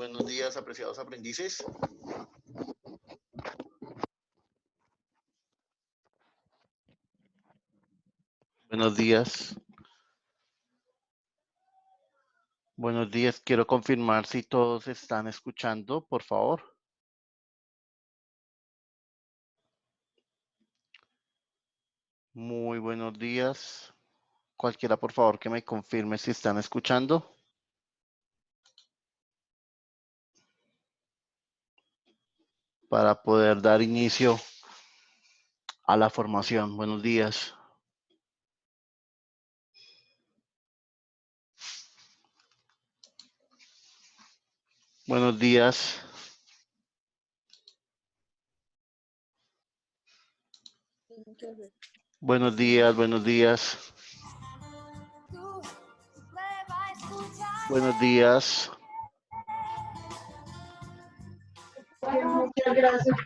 buenos días, apreciados aprendices. Buenos días. Buenos días. Quiero confirmar si todos están escuchando, por favor. Muy buenos días. Cualquiera, por favor, que me confirme si están escuchando. Para poder dar inicio a la formación. Buenos días. Buenos días. Buenos días, buenos días. Buenos días. Muchas gracias.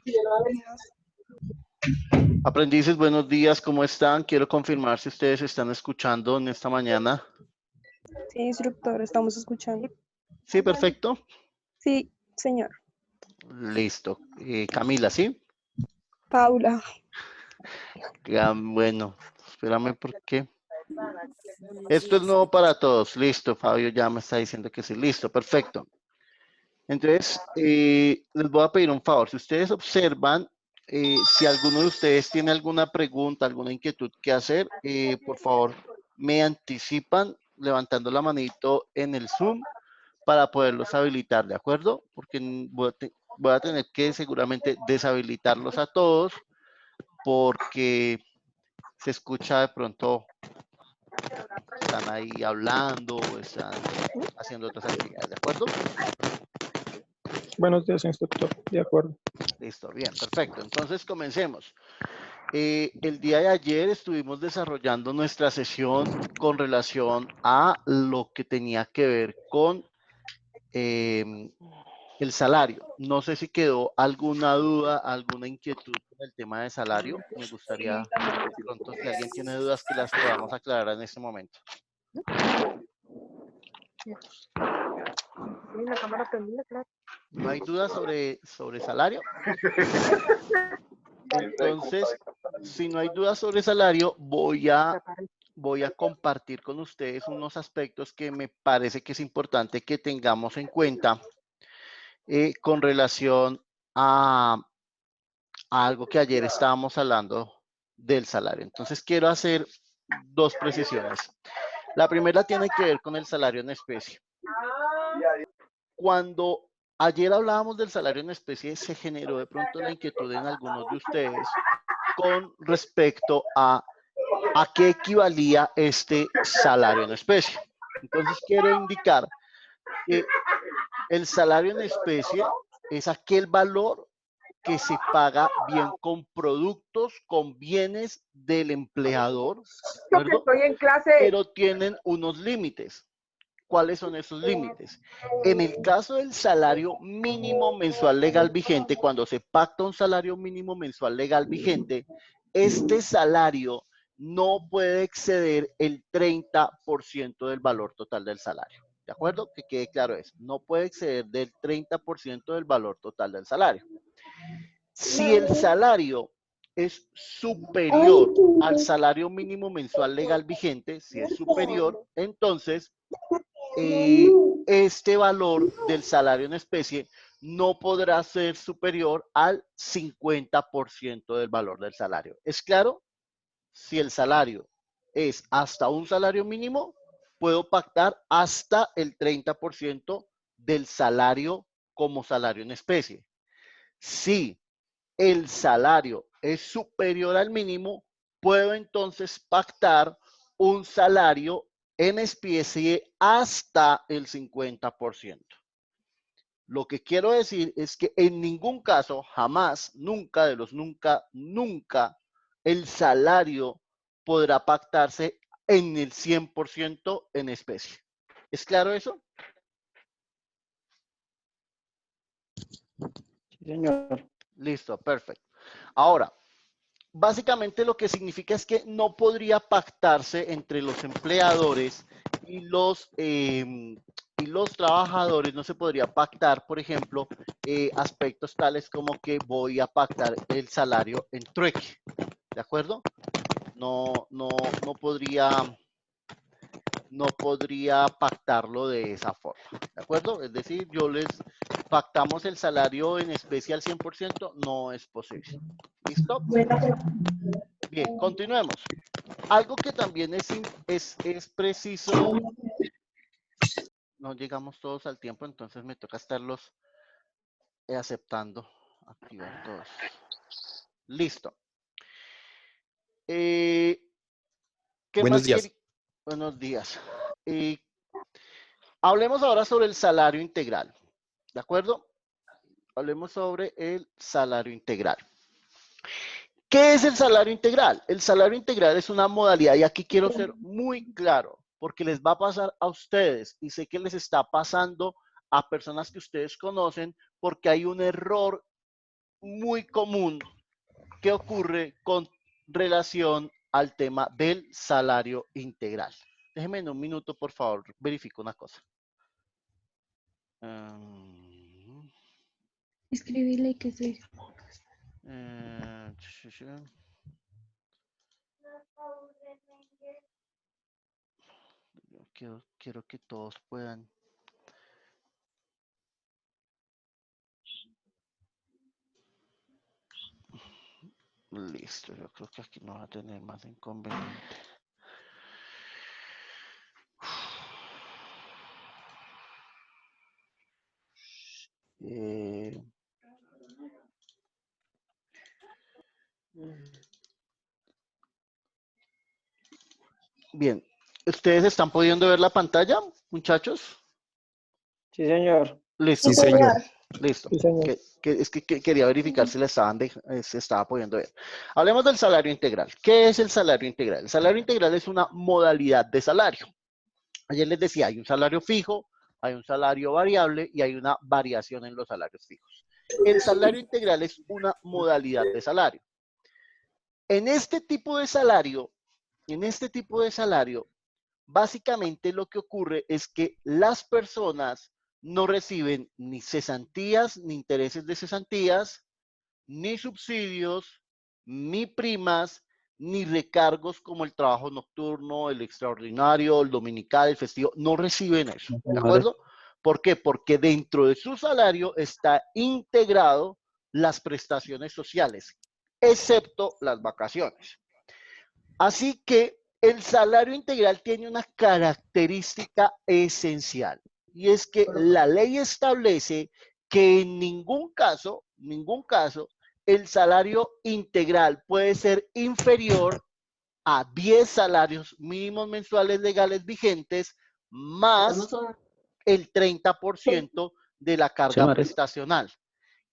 Aprendices, buenos días, ¿cómo están? Quiero confirmar si ustedes están escuchando en esta mañana. Sí, instructor, estamos escuchando. Sí, perfecto. Sí, señor. Listo. Camila, ¿sí? Paula. Ya, bueno, espérame porque esto es nuevo para todos. Listo, Fabio ya me está diciendo que sí. Listo, perfecto. Entonces, les voy a pedir un favor. Si ustedes observan, si alguno de ustedes tiene alguna pregunta, alguna inquietud que hacer, por favor, me anticipan levantando la manito en el Zoom para poderlos habilitar, ¿de acuerdo? Porque voy a tener que seguramente deshabilitarlos a todos porque se escucha de pronto, están ahí hablando o están haciendo otras actividades, ¿de acuerdo? Buenos días, instructor. De acuerdo. Listo, bien, perfecto. Entonces, comencemos. El día de ayer estuvimos desarrollando nuestra sesión con relación a lo que tenía que ver con el salario. No sé si quedó alguna duda, alguna inquietud con el tema de salario. Me gustaría, de pronto, si alguien tiene dudas, que las podamos aclarar en este momento. ¿No hay dudas sobre salario? Entonces, si no hay dudas sobre salario, voy a compartir con ustedes unos aspectos que me parece que es importante que tengamos en cuenta con relación a algo que ayer estábamos hablando del salario. Entonces, quiero hacer dos precisiones. La primera tiene que ver con el salario en especie. Cuando ayer hablábamos del salario en especie, se generó de pronto la inquietud en algunos de ustedes con respecto a qué equivalía este salario en especie. Entonces, quiero indicar que el salario en especie es aquel valor que se paga bien con productos, con bienes del empleador, ¿de acuerdo? Estoy en clase. Pero tienen unos límites. ¿Cuáles son esos límites? En el caso del salario mínimo mensual legal vigente, cuando se pacta un salario mínimo mensual legal vigente, este salario no puede exceder el 30% del valor total del salario. ¿De acuerdo? Que quede claro eso. No puede exceder del 30% del valor total del salario. Si el salario es superior al salario mínimo mensual legal vigente, si es superior, entonces este valor del salario en especie no podrá ser superior al 50% del valor del salario. ¿Es claro? Si el salario es hasta un salario mínimo, puedo pactar hasta el 30% del salario como salario en especie. Si el salario es superior al mínimo, puedo entonces pactar un salario en especie hasta el 50%. Lo que quiero decir es que en ningún caso, jamás, nunca de los nunca, nunca, el salario podrá pactarse en el 100% en especie. ¿Es claro eso? Sí, señor. Listo, perfecto. Ahora, básicamente lo que significa es que no podría pactarse entre los empleadores y los trabajadores no se podría pactar, por ejemplo, aspectos tales como que voy a pactar el salario en trueque, ¿de acuerdo? No podría pactarlo de esa forma, ¿de acuerdo? Es decir, pactamos el salario en especie al 100%, no es posible. ¿Listo? Bien, continuemos. Algo que también es preciso, no llegamos todos al tiempo, entonces me toca estarlos aceptando, activar todos. Listo. ¿Qué Buenos más días. Buenos días. Hablemos ahora sobre el salario integral, ¿de acuerdo? Hablemos sobre el salario integral. ¿Qué es el salario integral? El salario integral es una modalidad, y aquí quiero ser muy claro, porque les va a pasar a ustedes, y sé que les está pasando a personas que ustedes conocen, porque hay un error muy común que ocurre con relación al tema del salario integral. Déjenme en un minuto, por favor, verifico una cosa. Escribirle que soy. Quiero que todos puedan. Listo, yo creo que aquí no va a tener más inconveniente. Bien, ¿ustedes están pudiendo ver la pantalla, muchachos? Sí, señor. Listo. Sí, señor. Listo. Sí, señor. Quería verificar si se estaba pudiendo ver. Hablemos del salario integral. ¿Qué es el salario integral? El salario integral es una modalidad de salario. Ayer les decía, hay un salario fijo, hay un salario variable y hay una variación en los salarios fijos. El salario integral es una modalidad de salario. En este tipo de salario, básicamente lo que ocurre es que las personas no reciben ni cesantías, ni intereses de cesantías, ni subsidios, ni primas, ni recargos como el trabajo nocturno, el extraordinario, el dominical, el festivo. No reciben eso, ¿de acuerdo? ¿Por qué? Porque dentro de su salario está integrado las prestaciones sociales, excepto las vacaciones. Así que el salario integral tiene una característica esencial, y es que la ley establece que en ningún caso, el salario integral puede ser inferior a 10 salarios mínimos mensuales legales vigentes más el 30% de la carga prestacional.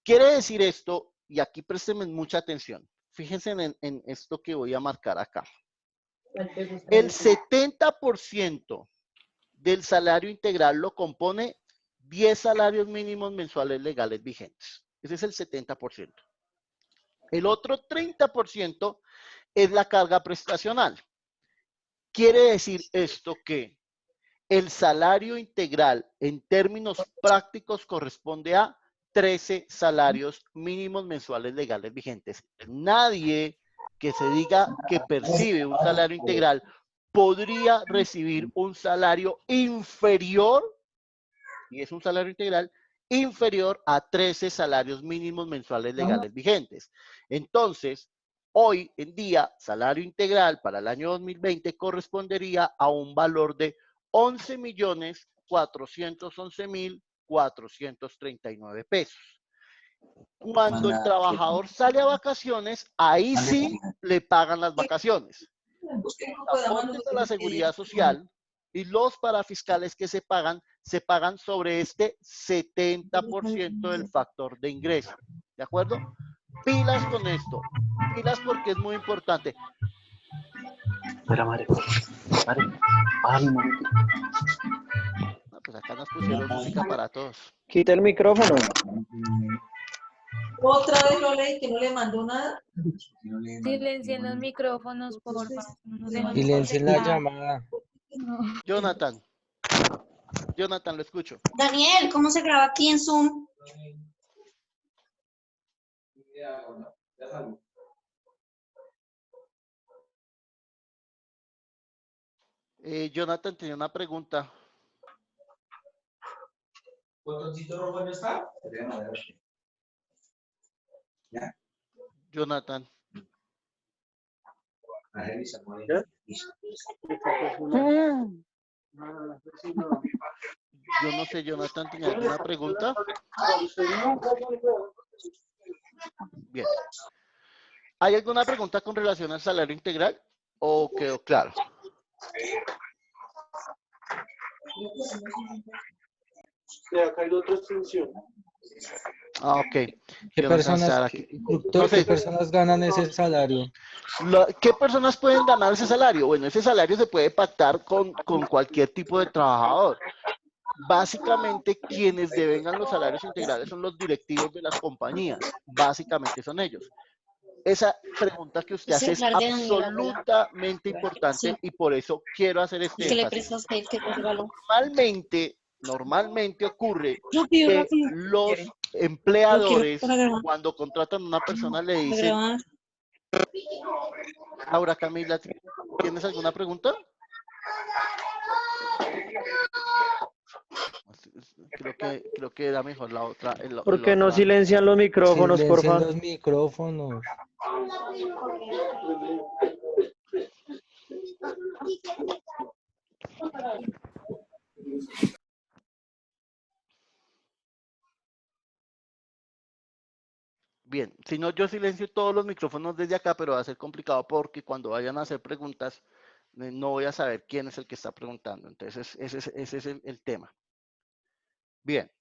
Quiere decir esto, y aquí préstenme mucha atención, fíjense en esto que voy a marcar acá. El 70% del salario integral lo compone 10 salarios mínimos mensuales legales vigentes. Ese es el 70%. El otro 30% es la carga prestacional. Quiere decir esto que el salario integral en términos prácticos corresponde a 13 salarios mínimos mensuales legales vigentes. Nadie que se diga que percibe un salario integral podría recibir un salario inferior, y es un salario integral, inferior a 13 salarios mínimos mensuales legales vigentes. Entonces, hoy en día, salario integral para el año 2020 correspondería a un valor de 11.411.439 pesos. Cuando el trabajador sale a vacaciones, ahí sí le pagan las vacaciones. Los aportes a la seguridad social y los parafiscales que se pagan sobre este 70% del factor de ingreso. ¿De acuerdo? Pilas con esto. Pilas porque es muy importante. Espera, madre. No, pues acá nos pusieron música para todos. Quita el micrófono. Otra vez lo leí que no le mandó nada. Silencien los micrófonos, por favor. Silencien la llamada. No. Jonathan. Jonathan, lo escucho. Daniel, ¿cómo se graba aquí en Zoom? Jonathan tenía una pregunta. ¿Botoncito rojo no está? Jonathan. Yo no sé, Jonathan, ¿tenía alguna pregunta? Bien. ¿Hay alguna pregunta con relación al salario integral? ¿O quedó claro? Acá hay otra extensión. Ah, ok. ¿Qué personas, No sé. qué personas ganan ese salario? ¿Qué personas pueden ganar ese salario? Bueno, ese salario se puede pactar con cualquier tipo de trabajador. Básicamente, quienes devengan los salarios integrales son los directivos de las compañías. Básicamente son ellos. Esa pregunta que usted hace es absolutamente importante y por eso quiero hacer este ¿Qué le énfasis. prestas a él? ¿Qué te regaló? Normalmente ocurre Rápido, que rápido. los empleadores, cuando contratan a una persona, le dicen, Laura Camila, ¿tienes alguna pregunta? Creo que era mejor la otra. ¿Por qué no silencian los micrófonos, por Silencien favor? los micrófonos. Bien, si no, yo silencio todos los micrófonos desde acá, pero va a ser complicado porque cuando vayan a hacer preguntas, no voy a saber quién es el que está preguntando. Entonces, ese es el tema. Bien,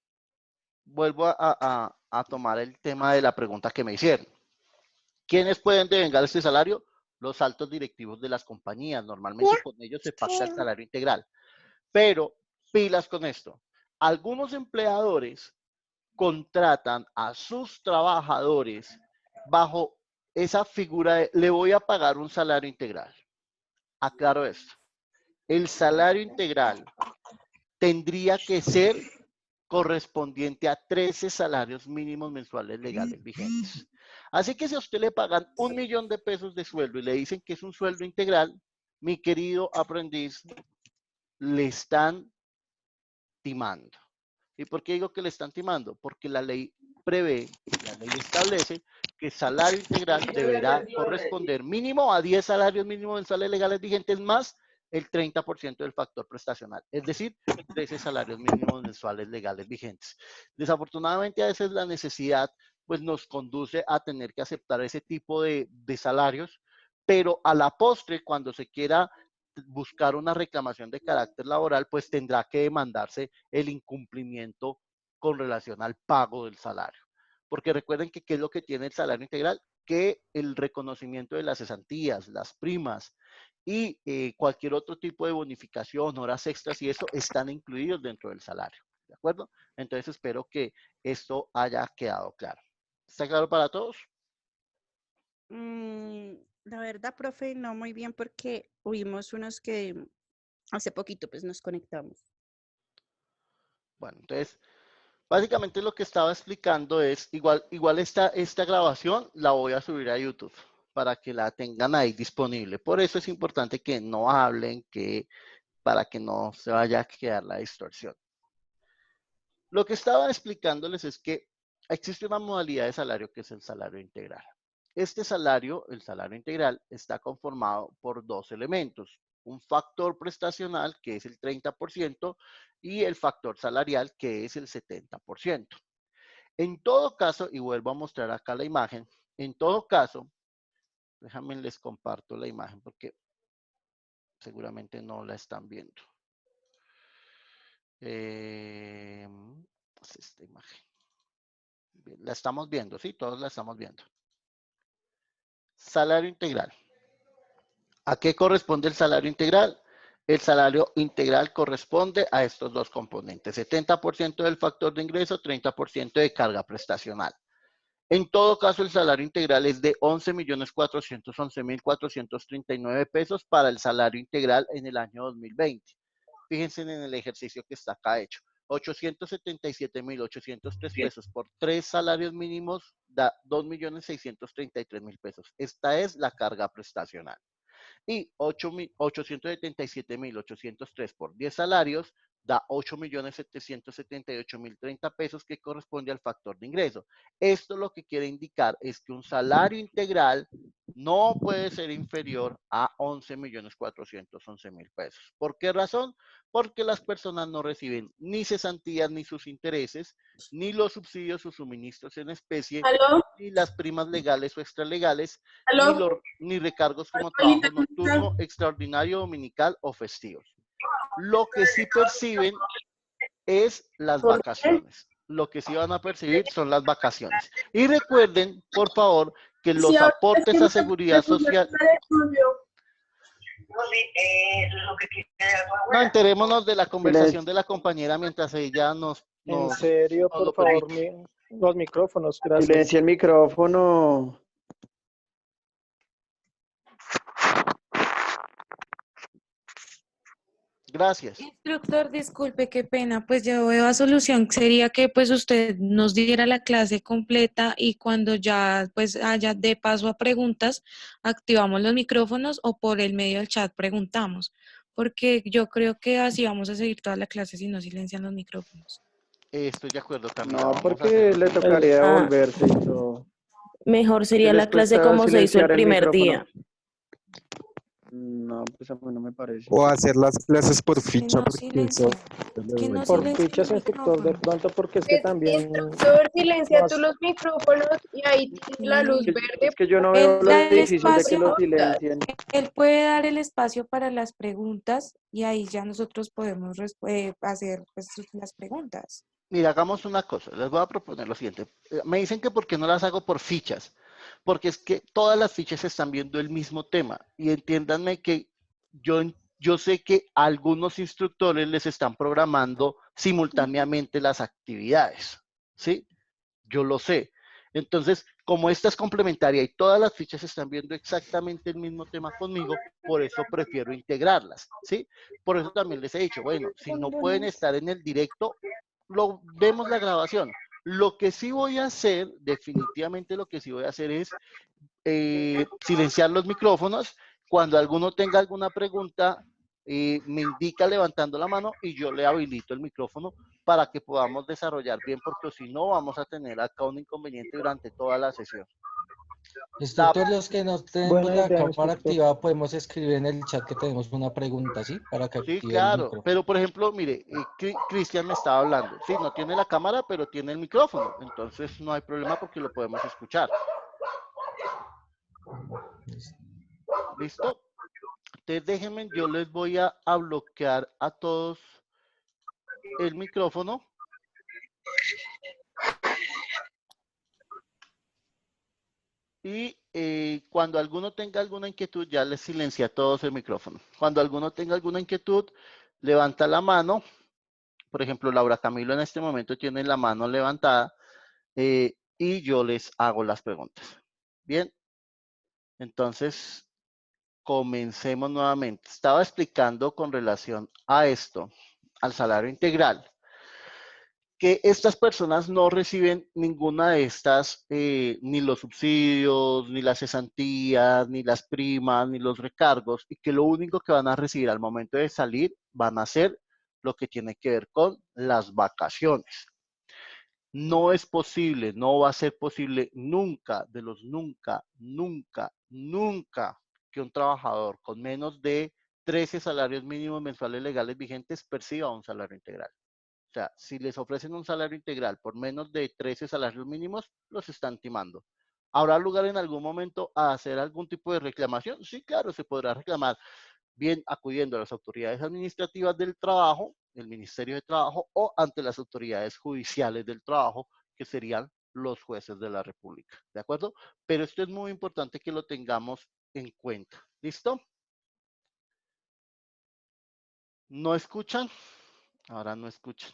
vuelvo a tomar el tema de la pregunta que me hicieron. ¿Quiénes pueden devengar este salario? Los altos directivos de las compañías. Normalmente con ellos se pacta el salario integral. Pero, pilas con esto. Algunos empleadores contratan a sus trabajadores bajo esa figura de le voy a pagar un salario integral. Aclaro esto. El salario integral tendría que ser correspondiente a 13 salarios mínimos mensuales legales vigentes. Así que si a usted le pagan 1 millón de pesos de sueldo y le dicen que es un sueldo integral, mi querido aprendiz, le están timando. ¿Y por qué digo que le están timando? Porque la ley prevé, la ley establece que el salario integral deberá corresponder mínimo a 10 salarios mínimos mensuales legales vigentes más el 30% del factor prestacional, es decir, 13 salarios mínimos mensuales legales vigentes. Desafortunadamente, a veces la necesidad pues nos conduce a tener que aceptar ese tipo de salarios, pero a la postre, cuando se quiera buscar una reclamación de carácter laboral, pues tendrá que demandarse el incumplimiento con relación al pago del salario. Porque recuerden que ¿qué es lo que tiene el salario integral? Que el reconocimiento de las cesantías, las primas y cualquier otro tipo de bonificación, horas extras y eso están incluidos dentro del salario. ¿De acuerdo? Entonces espero que esto haya quedado claro. ¿Está claro para todos? La verdad, profe, no muy bien porque oímos unos que hace poquito pues nos conectamos. Bueno, entonces, básicamente lo que estaba explicando es, igual esta grabación la voy a subir a YouTube para que la tengan ahí disponible. Por eso es importante que no hablen, para que no se vaya a quedar la distorsión. Lo que estaba explicándoles es que existe una modalidad de salario que es el salario integral. Este salario, el salario integral, está conformado por dos elementos. Un factor prestacional, que es el 30%, y el factor salarial, que es el 70%. En todo caso, y vuelvo a mostrar acá la imagen, en todo caso, déjenme les comparto la imagen porque seguramente no la están viendo. Es esta imagen. Bien, la estamos viendo, ¿sí? Todos la estamos viendo. Salario integral. ¿A qué corresponde el salario integral? El salario integral corresponde a estos dos componentes, 70% del factor de ingreso, 30% de carga prestacional. En todo caso, el salario integral es de 11.411.439 pesos para el salario integral en el año 2020. Fíjense en el ejercicio que está acá hecho. 877.803 pesos por 3 salarios mínimos da 2.633.000 pesos. Esta es la carga prestacional. Y 877.803 por 10 salarios da 8.778.030 pesos, que corresponde al factor de ingreso. Esto lo que quiere indicar es que un salario integral no puede ser inferior a 11.411.000 pesos. ¿Por qué razón? Porque las personas no reciben ni cesantías ni sus intereses, ni los subsidios o suministros en especie, ¿Aló? ni las primas legales o extralegales, ¿Aló? ni recargos como trabajo nocturno, extraordinario, dominical o festivos. Lo que sí perciben es las vacaciones. Lo que sí van a percibir son las vacaciones. Y recuerden, por favor, que los aportes a seguridad social... No, enterémonos de la conversación de la compañera mientras ella En serio, nos por lo favor, permite. los micrófonos, gracias. Silencia el micrófono. Gracias. Instructor, disculpe, qué pena, pues yo veo a solución, sería que pues usted nos diera la clase completa y cuando ya pues haya de paso a preguntas, activamos los micrófonos o por el medio del chat preguntamos, porque yo creo que así vamos a seguir toda la clase si no silencian los micrófonos. Estoy de acuerdo, Camila. No, Vamos a porque hacerlo le así. tocaría devolverse y todo. Mejor ¿Qué sería les la clase cuesta como se hizo el silenciar el primer micrófono? día. No, pues a mí no me parece. O hacer las clases por Que ficha, no porque eso silencien, le que no vuelve Por loco. silencien fichas, el instructor, de micrófono. pronto, porque es que también Instructor, silencia tú más los micrófonos y ahí tiene la luz Sí. Es verde. que yo no veo Él lo da el difícil de que lo espacio, silencien. él puede dar el espacio para las preguntas y ahí ya nosotros podemos hacer pues, las preguntas. Mira, hagamos una cosa. Les voy a proponer lo siguiente. Me dicen que por qué no las hago por fichas. Porque es que todas las fichas están viendo el mismo tema. Y entiéndanme que yo sé que algunos instructores les están programando simultáneamente las actividades. ¿Sí? Yo lo sé. Entonces, como esta es complementaria y todas las fichas están viendo exactamente el mismo tema conmigo, por eso prefiero integrarlas, ¿sí? Por eso también les he dicho, bueno, si no pueden estar en el directo, vemos la grabación. Lo que sí voy a hacer, definitivamente lo que sí voy a hacer es silenciar los micrófonos. Cuando alguno tenga alguna pregunta, me indica levantando la mano y yo le habilito el micrófono para que podamos desarrollar bien, porque si no vamos a tener acá un inconveniente durante toda la sesión. Instructor, los que no tenemos buena la idea, cámara instructor. activada, podemos escribir en el chat que tenemos una pregunta, ¿sí? Para que Sí, active el claro, micrófono. pero por ejemplo, mire, Cristian me estaba hablando. Sí, no tiene la cámara, pero tiene el micrófono. Entonces no hay problema porque lo podemos escuchar. ¿Listo? Entonces déjenme, yo les voy a bloquear a todos el micrófono. Y cuando alguno tenga alguna inquietud, ya les silencia a todos el micrófono. Cuando alguno tenga alguna inquietud, levanta la mano. Por ejemplo, Laura Camilo en este momento tiene la mano levantada y yo les hago las preguntas. Bien, entonces comencemos nuevamente. Estaba explicando con relación a esto, al salario integral, que estas personas no reciben ninguna de estas, ni los subsidios, ni las cesantías, ni las primas, ni los recargos, y que lo único que van a recibir al momento de salir van a ser lo que tiene que ver con las vacaciones. No es posible, no va a ser posible nunca, de los nunca, que un trabajador con menos de 13 salarios mínimos mensuales legales vigentes perciba un salario integral. O sea, si les ofrecen un salario integral por menos de 13 salarios mínimos, los están timando. ¿Habrá lugar en algún momento a hacer algún tipo de reclamación? Sí, claro, se podrá reclamar, bien acudiendo a las autoridades administrativas del trabajo, el Ministerio de Trabajo, o ante las autoridades judiciales del trabajo, que serían los jueces de la República. ¿De acuerdo? Pero esto es muy importante que lo tengamos en cuenta. ¿Listo? ¿No escuchan? Ahora no escuchan.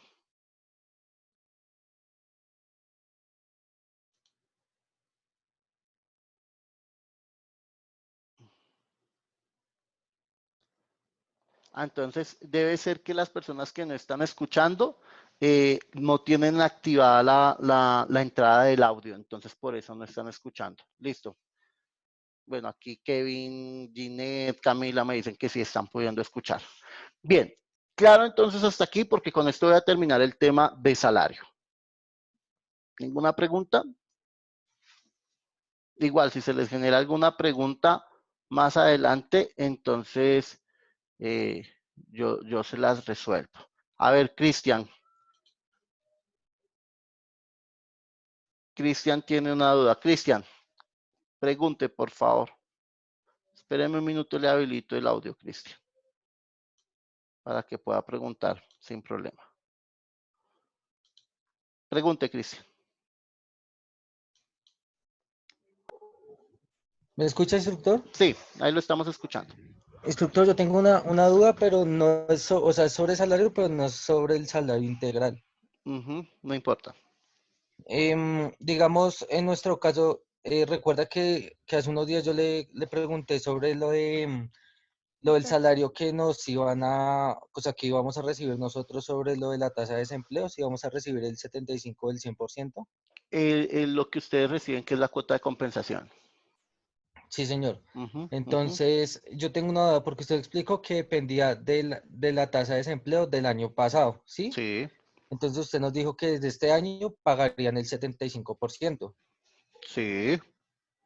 Entonces, debe ser que las personas que no están escuchando no tienen activada la entrada del audio. Entonces, por eso no están escuchando. Listo. Bueno, aquí Kevin, Ginette, Camila me dicen que sí están pudiendo escuchar. Bien, claro entonces hasta aquí porque con esto voy a terminar el tema de salario. ¿Ninguna pregunta? Igual, si se les genera alguna pregunta más adelante, entonces yo se las resuelvo. A ver, Cristian. Cristian tiene una duda. Cristian, pregunte, por favor. Espéreme un minuto, le habilito el audio, Cristian, para que pueda preguntar sin problema. Pregunte, Cristian. ¿Me escucha, instructor? Sí, ahí lo estamos escuchando. Instructor, yo tengo una duda, pero no es, o sea, es sobre salario, pero no es sobre el salario integral. No importa. Digamos, en nuestro caso, recuerda que hace unos días yo le pregunté sobre lo del salario que nos iban o sea, que íbamos a recibir nosotros sobre lo de la tasa de desempleo, si íbamos a recibir el 75 del 100%. Lo que ustedes reciben, que es la cuota de compensación. Sí, señor. Entonces, yo tengo una duda, porque usted explicó que dependía de la tasa de desempleo del año pasado, ¿sí? Sí. Entonces, usted nos dijo que desde este año pagarían el 75%. Sí.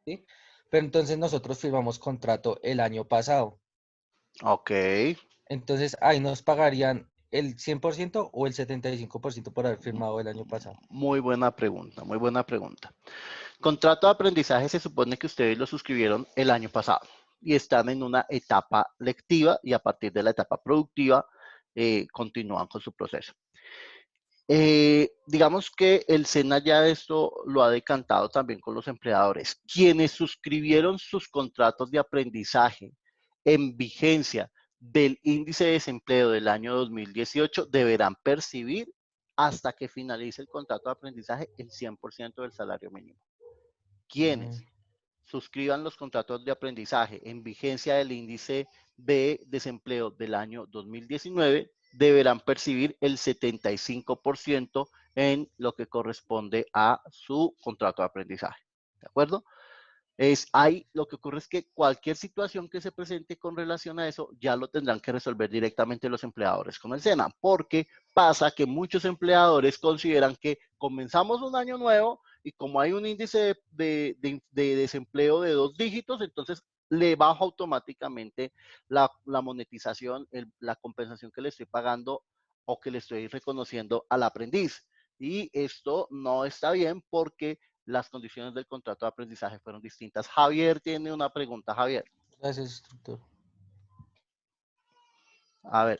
¿Sí? Pero entonces nosotros firmamos contrato el año pasado. Ok. Entonces, ahí nos pagarían el 100% o el 75% por haber firmado el año pasado. Muy buena pregunta, muy buena pregunta. Contrato de aprendizaje se supone que ustedes lo suscribieron el año pasado y están en una etapa lectiva y a partir de la etapa productiva continúan con su proceso. Digamos que el SENA ya esto lo ha decantado también con los empleadores. Quienes suscribieron sus contratos de aprendizaje en vigencia del índice de desempleo del año 2018 deberán percibir hasta que finalice el contrato de aprendizaje el 100% del salario mínimo. Quienes suscriban los contratos de aprendizaje en vigencia del índice de desempleo del año 2019 deberán percibir el 75% en lo que corresponde a su contrato de aprendizaje. ¿De acuerdo? Ahí lo que ocurre es que cualquier situación que se presente con relación a eso ya lo tendrán que resolver directamente los empleadores con el SENA, porque pasa que muchos empleadores consideran que comenzamos un año nuevo y como hay un índice de desempleo de 2 dígitos, entonces le bajo automáticamente la monetización, la compensación que le estoy pagando o que le estoy reconociendo al aprendiz. Y esto no está bien porque las condiciones del contrato de aprendizaje fueron distintas. Javier tiene una pregunta, Javier. Gracias, instructor. A ver.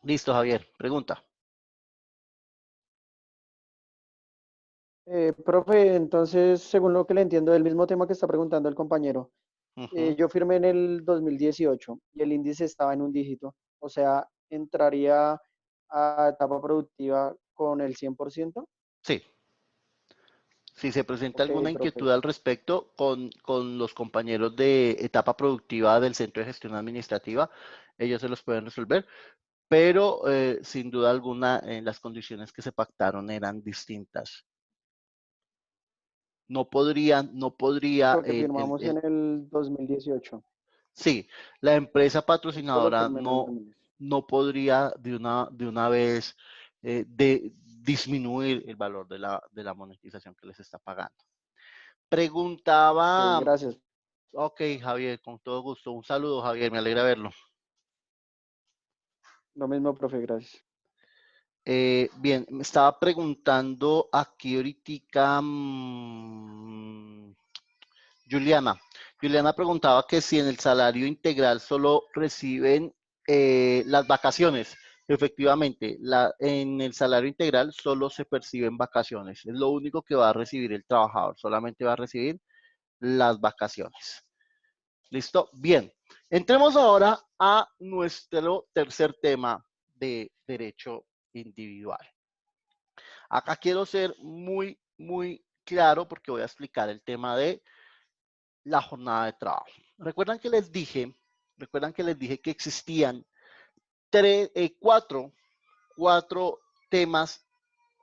Listo, Javier. Pregunta. Profe, entonces, según lo que le entiendo del mismo tema que está preguntando el compañero, yo firmé en el 2018 y el índice estaba en un dígito, o sea, ¿entraría a etapa productiva con el 100%? Sí. Si se presenta alguna inquietud profe. al respecto con los compañeros de etapa productiva del Centro de Gestión Administrativa, ellos se los pueden resolver, pero sin duda alguna las condiciones que se pactaron eran distintas. No podría... Porque firmamos en el 2018. Sí, la empresa patrocinadora firmé en el 2018. no podría de una vez disminuir el valor de la monetización que les está pagando. Preguntaba... Ok, gracias. Ok, Javier, con todo gusto. Un saludo, Javier, me alegra verlo. Lo mismo, profe, gracias. Bien, me estaba preguntando aquí ahorita Juliana. Juliana preguntaba que si en el salario integral solo reciben las vacaciones. Efectivamente, en el salario integral solo se perciben vacaciones. Es lo único que va a recibir el trabajador. Solamente va a recibir las vacaciones. ¿Listo? Bien. Entremos ahora a nuestro tercer tema de derecho individual. Acá quiero ser muy, muy claro porque voy a explicar el tema de la jornada de trabajo. ¿Recuerdan que les dije que existían cuatro temas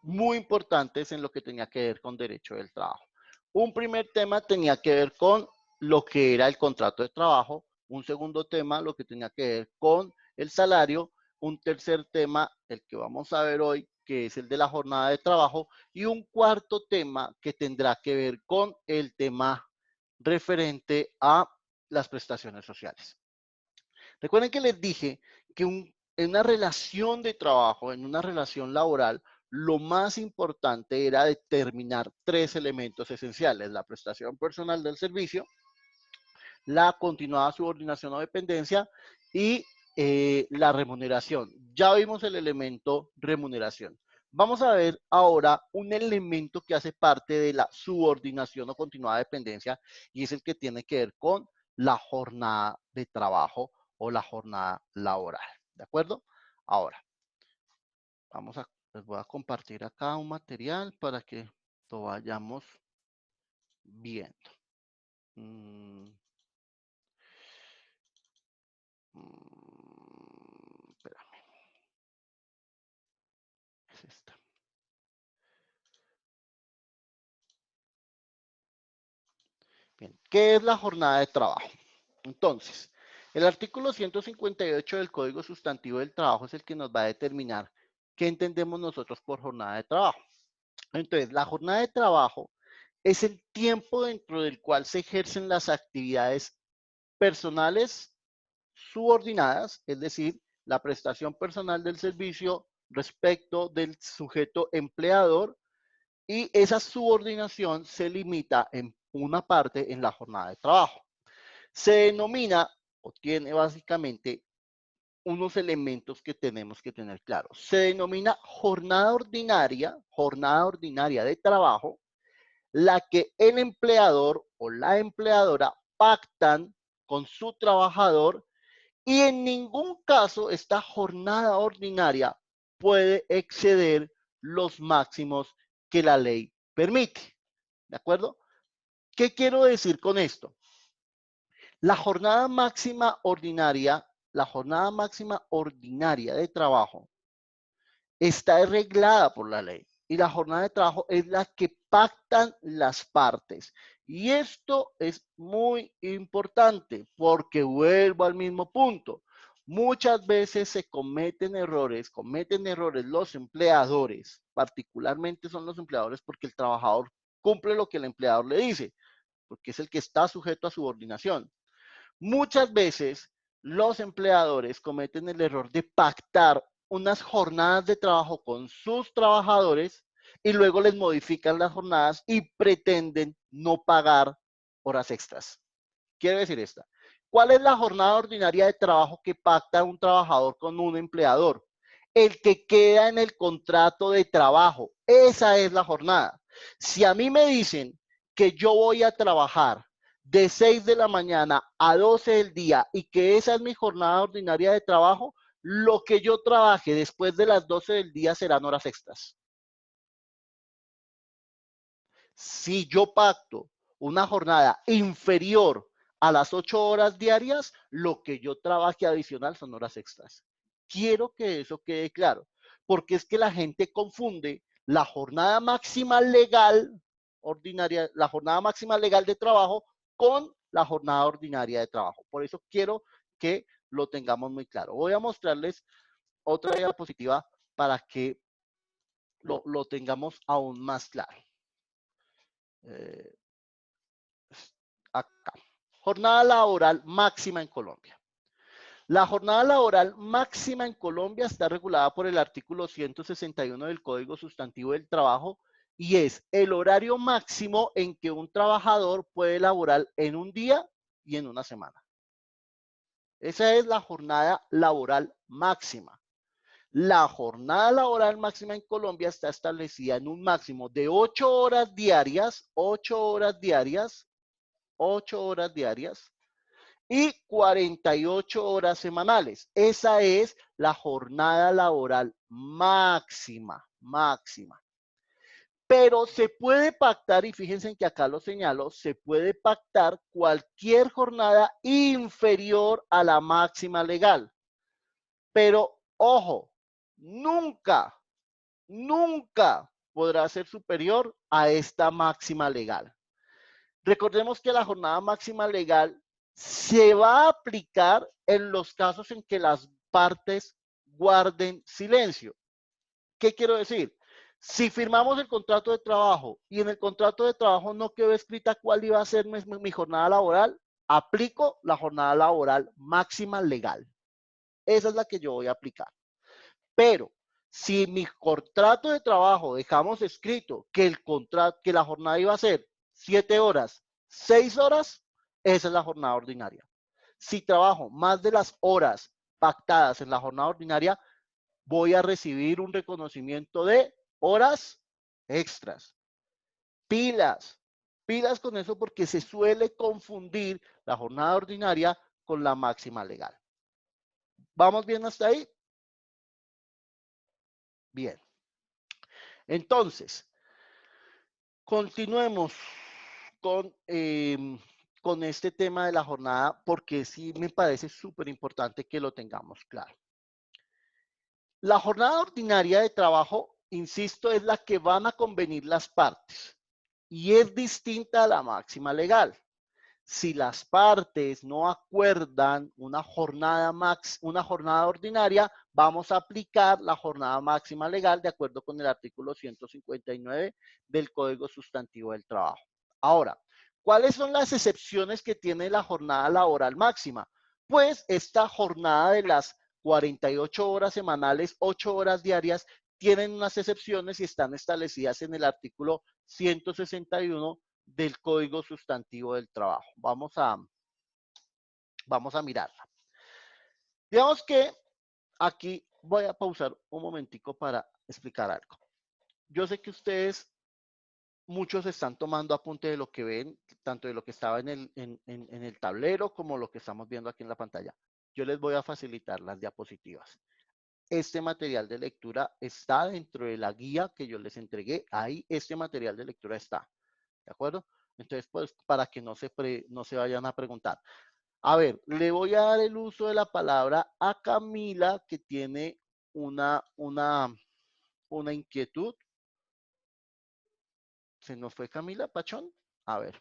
muy importantes en lo que tenía que ver con derecho del trabajo. Un primer tema tenía que ver con lo que era el contrato de trabajo. Un segundo tema, lo que tenía que ver con el salario. Un tercer tema, el que vamos a ver hoy, que es el de la jornada de trabajo. Y un cuarto tema que tendrá que ver con el tema referente a las prestaciones sociales. Recuerden que les dije que en una relación de trabajo, en una relación laboral, lo más importante era determinar tres elementos esenciales: la prestación personal del servicio, la continuada subordinación o dependencia y la remuneración. Ya vimos el elemento remuneración. Vamos a ver ahora un elemento que hace parte de la subordinación o continuada dependencia, y es el que tiene que ver con la jornada de trabajo o la jornada laboral. ¿De acuerdo? Ahora, les voy a compartir acá un material para que lo vayamos viendo. Espérame. Es esta. Bien, ¿qué es la jornada de trabajo? Entonces, el artículo 158 del Código Sustantivo del Trabajo es el que nos va a determinar qué entendemos nosotros por jornada de trabajo. Entonces, la jornada de trabajo es el tiempo dentro del cual se ejercen las actividades personales subordinadas, es decir, la prestación personal del servicio respecto del sujeto empleador, y esa subordinación se limita en una parte en la jornada de trabajo. Se denomina o tiene básicamente unos elementos que tenemos que tener claros. Se denomina jornada ordinaria de trabajo, la que el empleador o la empleadora pactan con su trabajador, y en ningún caso esta jornada ordinaria puede exceder los máximos que la ley permite. ¿De acuerdo? ¿Qué quiero decir con esto? La jornada máxima ordinaria de trabajo está arreglada por la ley, y la jornada de trabajo es la que pactan las partes. Y esto es muy importante porque vuelvo al mismo punto. Muchas veces se cometen errores los empleadores, particularmente son los empleadores porque el trabajador cumple lo que el empleador le dice, porque es el que está sujeto a subordinación. Muchas veces los empleadores cometen el error de pactar unas jornadas de trabajo con sus trabajadores y luego les modifican las jornadas y pretenden no pagar horas extras. Quiero decir esta. ¿Cuál es la jornada ordinaria de trabajo que pacta un trabajador con un empleador? El que queda en el contrato de trabajo. Esa es la jornada. Si a mí me dicen que yo voy a trabajar de 6 de la mañana a 12 del día y que esa es mi jornada ordinaria de trabajo, lo que yo trabaje después de las 12 del día serán horas extras. Si yo pacto una jornada inferior a las 8 horas diarias, lo que yo trabaje adicional son horas extras. Quiero que eso quede claro, porque es que la gente confunde la jornada máxima legal ordinaria, la jornada máxima legal de trabajo con la jornada ordinaria de trabajo. Por eso quiero que lo tengamos muy claro. Voy a mostrarles otra diapositiva para que lo tengamos aún más claro. Acá. Jornada laboral máxima en Colombia. La jornada laboral máxima en Colombia está regulada por el artículo 161 del Código Sustantivo del Trabajo, y es el horario máximo en que un trabajador puede laborar en un día y en una semana. Esa es la jornada laboral máxima. La jornada laboral máxima en Colombia está establecida en un máximo de 8 horas diarias, 8 horas diarias y 48 horas semanales. Esa es la jornada laboral máxima. Pero se puede pactar, y fíjense que acá lo señalo, se puede pactar cualquier jornada inferior a la máxima legal. Pero Ojo, nunca podrá ser superior a esta máxima legal. Recordemos que la jornada máxima legal se va a aplicar en los casos en que las partes guarden silencio. ¿Qué quiero decir? Si firmamos el contrato de trabajo y en el contrato de trabajo no quedó escrita cuál iba a ser mi jornada laboral, aplico la jornada laboral máxima legal. Esa es la que yo voy a aplicar. Pero si en mi contrato de trabajo dejamos escrito que que la jornada iba a ser 7 horas, 6 horas, esa es la jornada ordinaria. Si trabajo más de las horas pactadas en la jornada ordinaria, voy a recibir un reconocimiento de horas extras. Pilas con eso porque se suele confundir la jornada ordinaria con la máxima legal. ¿Vamos bien hasta ahí? Bien. Entonces, continuemos con este tema de la jornada porque sí me parece súper importante que lo tengamos claro. La jornada ordinaria de trabajo, insisto, es la que van a convenir las partes y es distinta a la máxima legal. Si las partes no acuerdan una jornada ordinaria, vamos a aplicar la jornada máxima legal de acuerdo con el artículo 159 del Código Sustantivo del Trabajo. Ahora, ¿cuáles son las excepciones que tiene la jornada laboral máxima? Pues esta jornada de las 48 horas semanales, 8 horas diarias, tienen unas excepciones y están establecidas en el artículo 161 del Código Sustantivo del Trabajo. Vamos a mirarla. Digamos que aquí voy a pausar un momentico para explicar algo. Yo sé que ustedes, muchos están tomando apunte de lo que ven, tanto de lo que estaba en el tablero como lo que estamos viendo aquí en la pantalla. Yo les voy a facilitar las diapositivas. Este material de lectura está dentro de la guía que yo les entregué. Ahí este material de lectura está. ¿De acuerdo? Entonces, pues, para que no se vayan a preguntar. A ver, le voy a dar el uso de la palabra a Camila, que tiene una inquietud. ¿Se nos fue Camila, Pachón? A ver.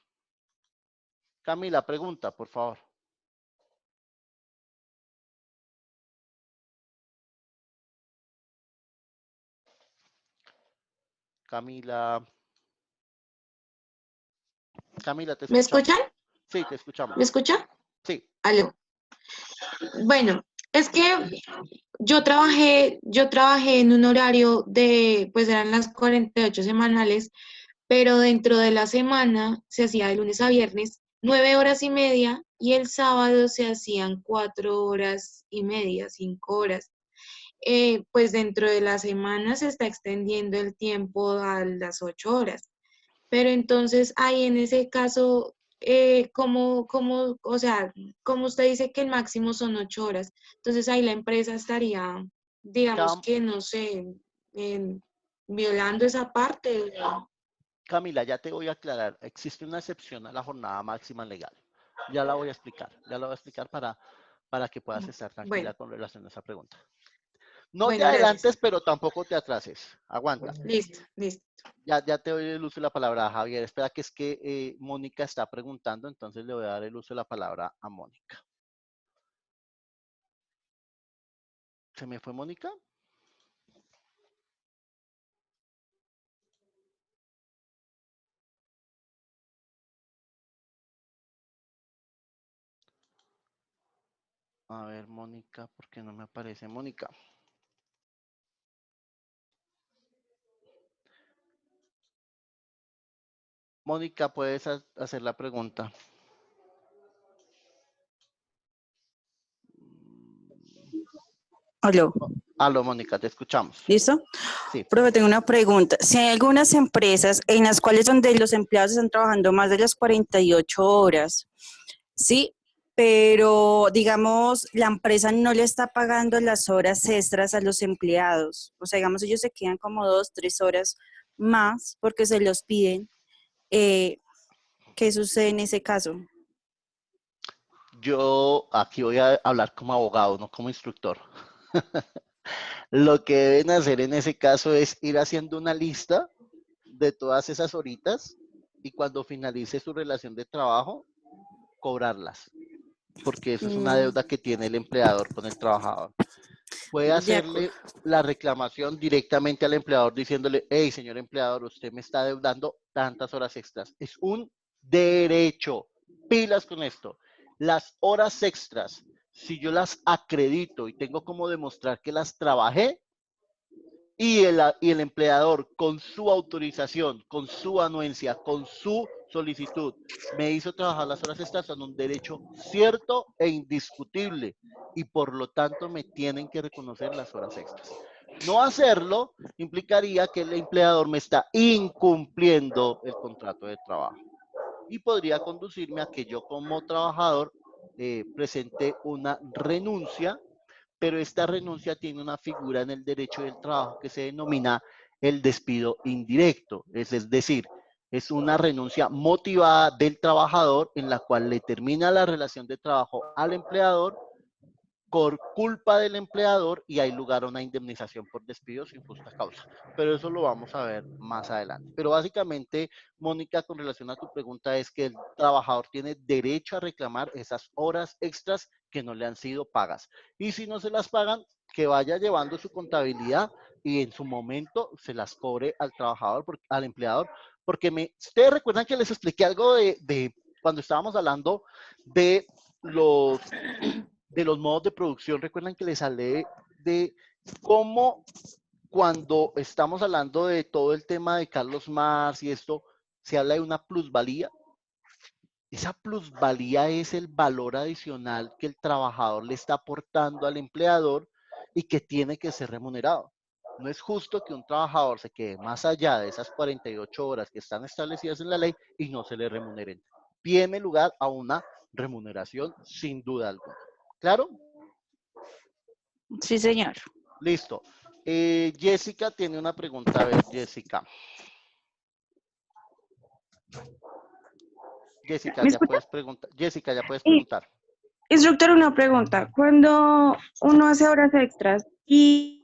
Camila, pregunta, por favor. Camila, ¿te escuchamos? ¿Me escuchan? Sí, te escuchamos. ¿Me escuchan? Sí. Aló. Bueno, es que yo trabajé en un horario de, pues eran las 48 semanales, pero dentro de la semana se hacía de lunes a viernes 9 horas y media y el sábado se hacían 4 horas y media, 5 horas. Pues dentro de la semana se está extendiendo el tiempo a las 8 horas. Pero entonces ahí en ese caso, o sea, como usted dice que el máximo son 8 horas, entonces ahí la empresa estaría, digamos que, no sé, violando esa parte. Camila, ya te voy a aclarar. Existe una excepción a la jornada máxima legal. Ya la voy a explicar. Ya la voy a explicar para que puedas estar tranquila con relación a esa pregunta. No te adelantes, gracias. Pero tampoco te atrases. Aguanta. Listo. Ya te doy el uso de la palabra a Javier. Espera que es que Mónica está preguntando, entonces le voy a dar el uso de la palabra a Mónica. ¿Se me fue Mónica? A ver, Mónica, ¿por qué no me aparece Mónica? Mónica, puedes hacer la pregunta. Aló. Aló, Mónica, te escuchamos. ¿Listo? Sí. Profe, tengo una pregunta. Si hay algunas empresas en las cuales donde los empleados están trabajando más de las 48 horas, ¿sí? Pero, digamos, la empresa no le está pagando las horas extras a los empleados. O sea, digamos, ellos se quedan como 2, 3 horas más porque se los piden. ¿Qué sucede en ese caso? Yo aquí voy a hablar como abogado, no como instructor. Lo que deben hacer en ese caso es ir haciendo una lista de todas esas horitas y cuando finalice su relación de trabajo, cobrarlas. Porque eso es una deuda que tiene el empleador con el trabajador. Puede hacerle la reclamación directamente al empleador diciéndole, hey, señor empleador, usted me está deudando tantas horas extras. Es un derecho. Pilas con esto. Las horas extras, si yo las acredito y tengo como demostrar que las trabajé, y el empleador con su autorización, con su anuencia, con su solicitud, me hizo trabajar las horas extras, son un derecho cierto e indiscutible y por lo tanto me tienen que reconocer las horas extras. No hacerlo implicaría que el empleador me está incumpliendo el contrato de trabajo y podría conducirme a que yo como trabajador presente una renuncia, pero esta renuncia tiene una figura en el derecho del trabajo que se denomina el despido indirecto, es decir, es una renuncia motivada del trabajador en la cual le termina la relación de trabajo al empleador por culpa del empleador y hay lugar a una indemnización por despido sin justa causa. Pero eso lo vamos a ver más adelante. Pero básicamente, Mónica, con relación a tu pregunta, es que el trabajador tiene derecho a reclamar esas horas extras que no le han sido pagas. Y si no se las pagan, que vaya llevando su contabilidad y en su momento se las cobre al trabajador, al empleador. Porque ustedes recuerdan que les expliqué algo de cuando estábamos hablando de los modos de producción. Recuerdan que les hablé de cómo cuando estamos hablando de todo el tema de Carlos Marx y esto, se habla de una plusvalía. Esa plusvalía es el valor adicional que el trabajador le está aportando al empleador y que tiene que ser remunerado. No es justo que un trabajador se quede más allá de esas 48 horas que están establecidas en la ley y no se le remuneren. Tiene lugar a una remuneración sin duda alguna. ¿Claro? Sí, señor. Listo. Jessica tiene una pregunta. A ver, Jessica. Jessica, ya puedes preguntar. Jessica, ya puedes preguntar. Instructor, una pregunta. Cuando uno hace horas extras y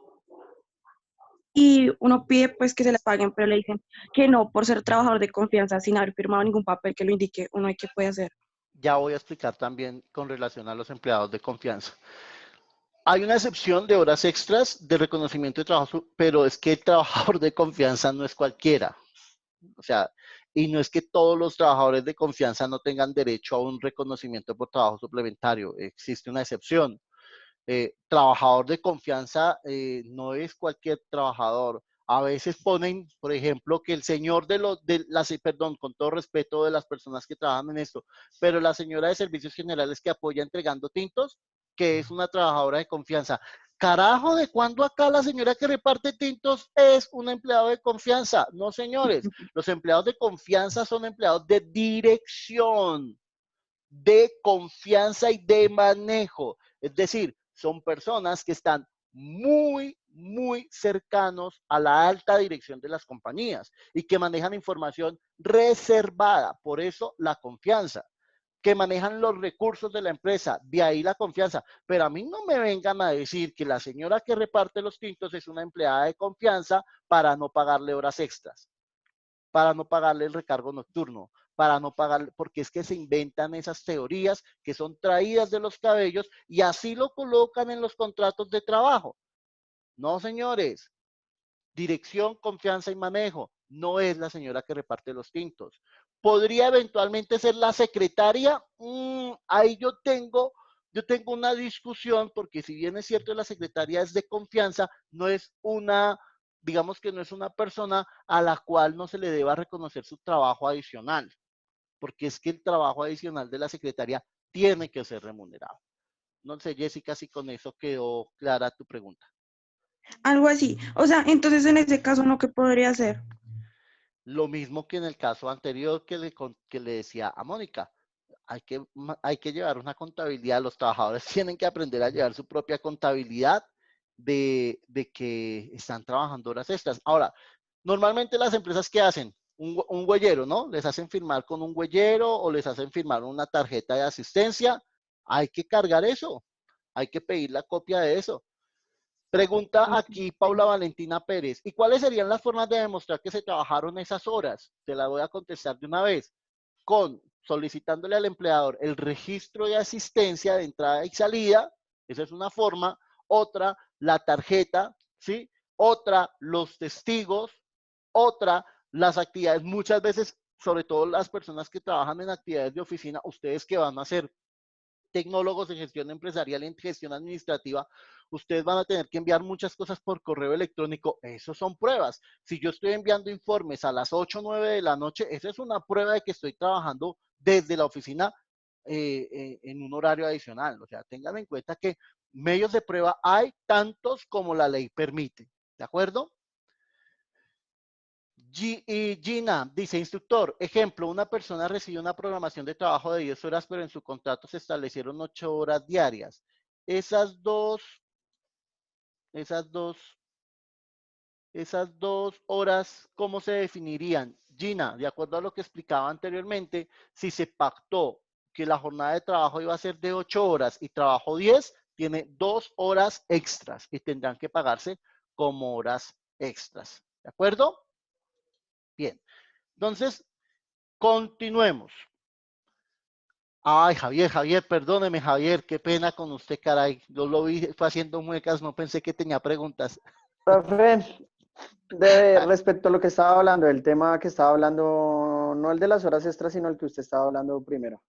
uno pide pues que se las paguen, pero le dicen que no por ser trabajador de confianza sin haber firmado ningún papel que lo indique, ¿uno qué puede hacer? Ya voy a explicar también con relación a los empleados de confianza. Hay una excepción de horas extras de reconocimiento de trabajo, pero es que el trabajador de confianza no es cualquiera. O sea, y no es que todos los trabajadores de confianza no tengan derecho a un reconocimiento por trabajo suplementario. Existe una excepción. Trabajador de confianza no es cualquier trabajador. A veces ponen, por ejemplo, que el señor perdón, con todo respeto de las personas que trabajan en esto, pero la señora de servicios generales que apoya entregando tintos, que es una trabajadora de confianza. Carajo, ¿de cuándo acá la señora que reparte tintos es un empleado de confianza? No, señores, los empleados de confianza son empleados de dirección, de confianza y de manejo. Es decir, son personas que están muy, muy cercanos a la alta dirección de las compañías y que manejan información reservada. Por eso la confianza. Que manejan los recursos de la empresa, de ahí la confianza. Pero a mí no me vengan a decir que la señora que reparte los tintos es una empleada de confianza para no pagarle horas extras, para no pagarle el recargo nocturno, para no pagarle, porque es que se inventan esas teorías que son traídas de los cabellos y así lo colocan en los contratos de trabajo. No, señores. Dirección, confianza y manejo. No es la señora que reparte los tintos. ¿Podría eventualmente ser la secretaria? Ahí yo tengo una discusión, porque si bien es cierto la secretaria es de confianza, no es una, digamos que no es una persona a la cual no se le deba reconocer su trabajo adicional, porque es que el trabajo adicional de la secretaria tiene que ser remunerado. No sé, Jessica, si con eso quedó clara tu pregunta. Algo así. O sea, entonces en ese caso, ¿no qué podría hacer? Lo mismo que en el caso anterior que le decía a Mónica. Hay que llevar una contabilidad. Los trabajadores tienen que aprender a llevar su propia contabilidad de que están trabajando horas extras. Ahora, normalmente las empresas, ¿qué hacen? Un huellero, ¿no? Les hacen firmar con un huellero o les hacen firmar una tarjeta de asistencia. Hay que cargar eso. Hay que pedir la copia de eso. Pregunta aquí Paula Valentina Pérez. ¿Y cuáles serían las formas de demostrar que se trabajaron esas horas? Te la voy a contestar de una vez. Solicitándole al empleador el registro de asistencia de entrada y salida. Esa es una forma. Otra, la tarjeta, ¿sí? Otra, los testigos. Otra, las actividades. Muchas veces, sobre todo las personas que trabajan en actividades de oficina, ustedes que van a ser tecnólogos en gestión empresarial y en gestión administrativa, ustedes van a tener que enviar muchas cosas por correo electrónico. Eso son pruebas. Si yo estoy enviando informes a las 8 o 9 de la noche, esa es una prueba de que estoy trabajando desde la oficina en un horario adicional. O sea, tengan en cuenta que medios de prueba hay tantos como la ley permite. ¿De acuerdo? Gina dice, instructor, ejemplo, una persona recibe una programación de trabajo de 10 horas, pero en su contrato se establecieron 8 horas diarias. Esas dos horas, ¿cómo se definirían? Gina, de acuerdo a lo que explicaba anteriormente, si se pactó que la jornada de trabajo iba a ser de 8 horas y trabajó 10, tiene 2 horas extras y tendrán que pagarse como horas extras. ¿De acuerdo? Bien, entonces, continuemos. Ay, Javier, perdóneme, Javier, qué pena con usted, caray. Yo lo vi, fue haciendo muecas, no pensé que tenía preguntas. Profe, respecto a lo que estaba hablando, el tema que estaba hablando, no el de las horas extras, sino el que usted estaba hablando primero.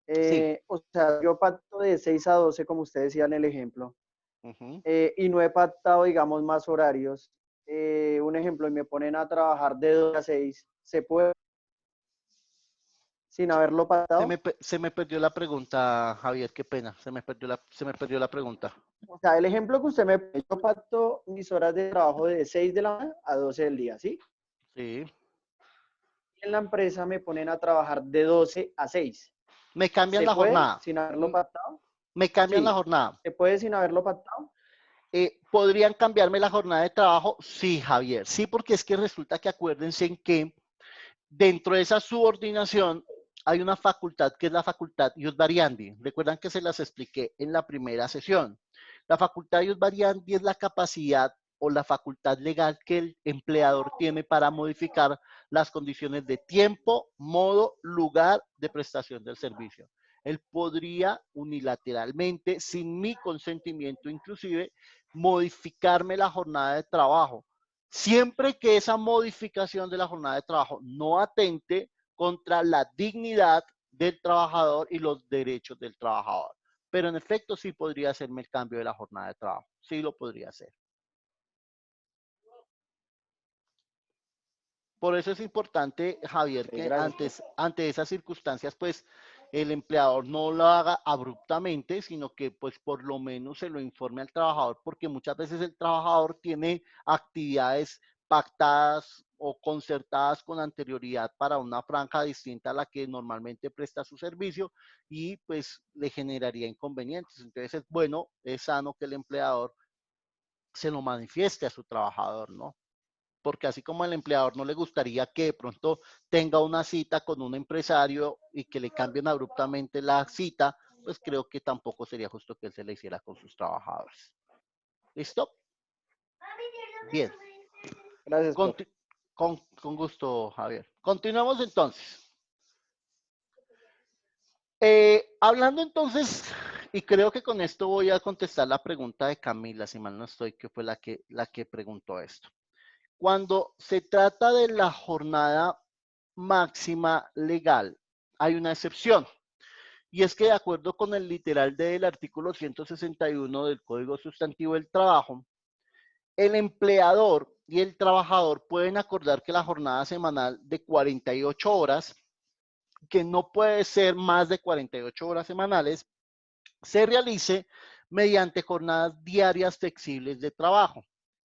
Sí. O sea, yo pacto de 6 a 12, como usted decía en el ejemplo, y no he pactado, digamos, más horarios. Un ejemplo, y me ponen a trabajar de 2 a 6, ¿se puede sin haberlo pactado? Se me perdió la pregunta, Javier, qué pena, se me perdió la pregunta. O sea, el ejemplo que usted me pone, yo pacto mis horas de trabajo de 6 de la mañana a 12 del día, ¿sí? Sí. En la empresa me ponen a trabajar de 12 a 6. Me cambian ¿Se la puede jornada. sin haberlo pactado? Me cambian Sí. la jornada. ¿Se puede sin haberlo pactado? ¿Podrían cambiarme la jornada de trabajo? Sí, Javier. Sí, porque es que resulta que acuérdense en que dentro de esa subordinación hay una facultad que es la facultad ius variandi. Recuerdan que se las expliqué en la primera sesión. La facultad ius variandi es la capacidad o la facultad legal que el empleador tiene para modificar las condiciones de tiempo, modo, lugar de prestación del servicio. Él podría unilateralmente, sin mi consentimiento inclusive, modificarme la jornada de trabajo, siempre que esa modificación de la jornada de trabajo no atente contra la dignidad del trabajador y los derechos del trabajador. Pero en efecto sí podría hacerme el cambio de la jornada de trabajo. Sí lo podría hacer. Por eso es importante, Javier, que ante esas circunstancias, pues, el empleador no lo haga abruptamente, sino que, pues, por lo menos se lo informe al trabajador, porque muchas veces el trabajador tiene actividades pactadas o concertadas con anterioridad para una franja distinta a la que normalmente presta su servicio y, pues, le generaría inconvenientes. Entonces, es bueno, es sano que el empleador se lo manifieste a su trabajador, ¿no? Porque así como al empleador no le gustaría que de pronto tenga una cita con un empresario y que le cambien abruptamente la cita, pues creo que tampoco sería justo que él se la hiciera con sus trabajadores. ¿Listo? Bien. Gracias. Con gusto, Javier. Continuamos entonces. Hablando entonces, y creo que con esto voy a contestar la pregunta de Camila, si mal no estoy, que fue la que preguntó esto. Cuando se trata de la jornada máxima legal, hay una excepción. Y es que de acuerdo con el literal del artículo 161 del Código Sustantivo del Trabajo, el empleador y el trabajador pueden acordar que la jornada semanal de 48 horas, que no puede ser más de 48 horas semanales, se realice mediante jornadas diarias flexibles de trabajo,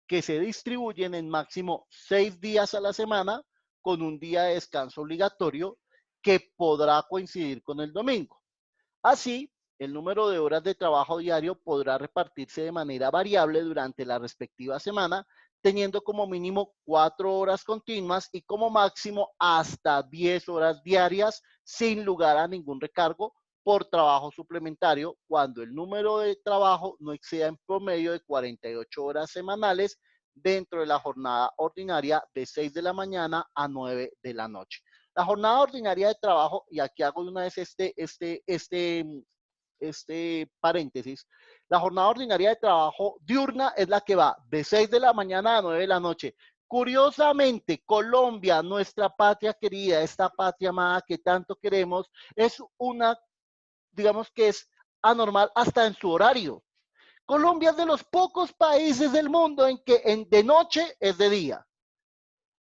que se distribuyen en máximo 6 días a la semana con un día de descanso obligatorio que podrá coincidir con el domingo. Así, el número de horas de trabajo diario podrá repartirse de manera variable durante la respectiva semana, teniendo como mínimo 4 horas continuas y como máximo hasta 10 horas diarias sin lugar a ningún recargo por trabajo suplementario cuando el número de trabajo no exceda en promedio de 48 horas semanales dentro de la jornada ordinaria de 6 de la mañana a 9 de la noche. La jornada ordinaria de trabajo, y aquí hago de una vez este paréntesis, la jornada ordinaria de trabajo diurna es la que va de 6 de la mañana a 9 de la noche. Curiosamente, Colombia, nuestra patria querida, esta patria amada que tanto queremos, es una, digamos que es anormal hasta en su horario. Colombia es de los pocos países del mundo en que de noche es de día.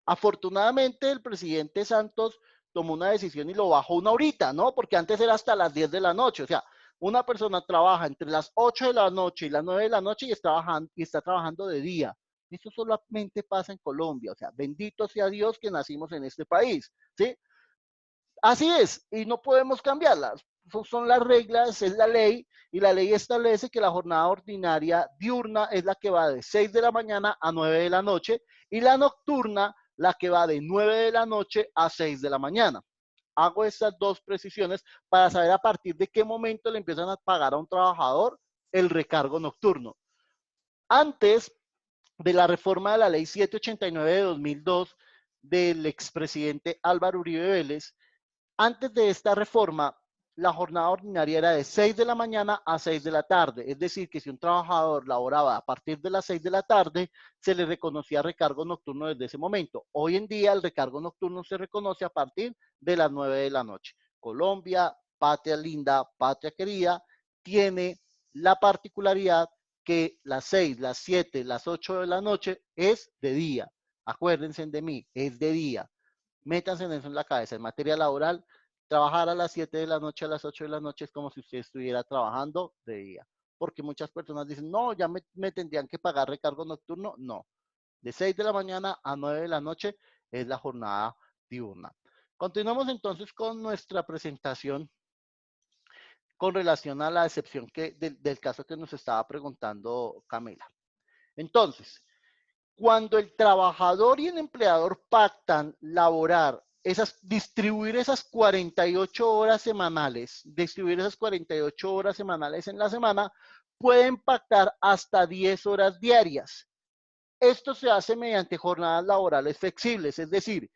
Afortunadamente, el presidente Santos tomó una decisión y lo bajó una horita, ¿no? Porque antes era hasta las 10 de la noche. O sea, una persona trabaja entre las 8 de la noche y las 9 de la noche y está trabajando de día. Eso solamente pasa en Colombia. O sea, bendito sea Dios que nacimos en este país, ¿sí? Así es, y no podemos cambiarlas. Son las reglas, es la ley, y la ley establece que la jornada ordinaria diurna es la que va de 6 de la mañana a 9 de la noche, y la nocturna la que va de 9 de la noche a 6 de la mañana. Hago estas dos precisiones para saber a partir de qué momento le empiezan a pagar a un trabajador el recargo nocturno. Antes de la reforma de la ley 789 de 2002 del expresidente Álvaro Uribe Vélez, antes de esta reforma, la jornada ordinaria era de 6 de la mañana a 6 de la tarde. Es decir, que si un trabajador laboraba a partir de las 6 de la tarde, se le reconocía recargo nocturno desde ese momento. Hoy en día, el recargo nocturno se reconoce a partir de las 9 de la noche. Colombia, patria linda, patria querida, tiene la particularidad que las 6, las 7, las 8 de la noche es de día. Acuérdense de mí, es de día. Métanse en eso en la cabeza. En materia laboral, trabajar a las 7 de la noche, a las 8 de la noche es como si usted estuviera trabajando de día. Porque muchas personas dicen, no, ya me tendrían que pagar recargo nocturno. No. De 6 de la mañana a 9 de la noche es la jornada diurna. Continuamos entonces con nuestra presentación con relación a la excepción del caso que nos estaba preguntando Camila. Entonces, cuando el trabajador y el empleador pactan distribuir esas 48 horas semanales, en la semana, pueden pactar hasta 10 horas diarias. Esto se hace mediante jornadas laborales flexibles, es decir,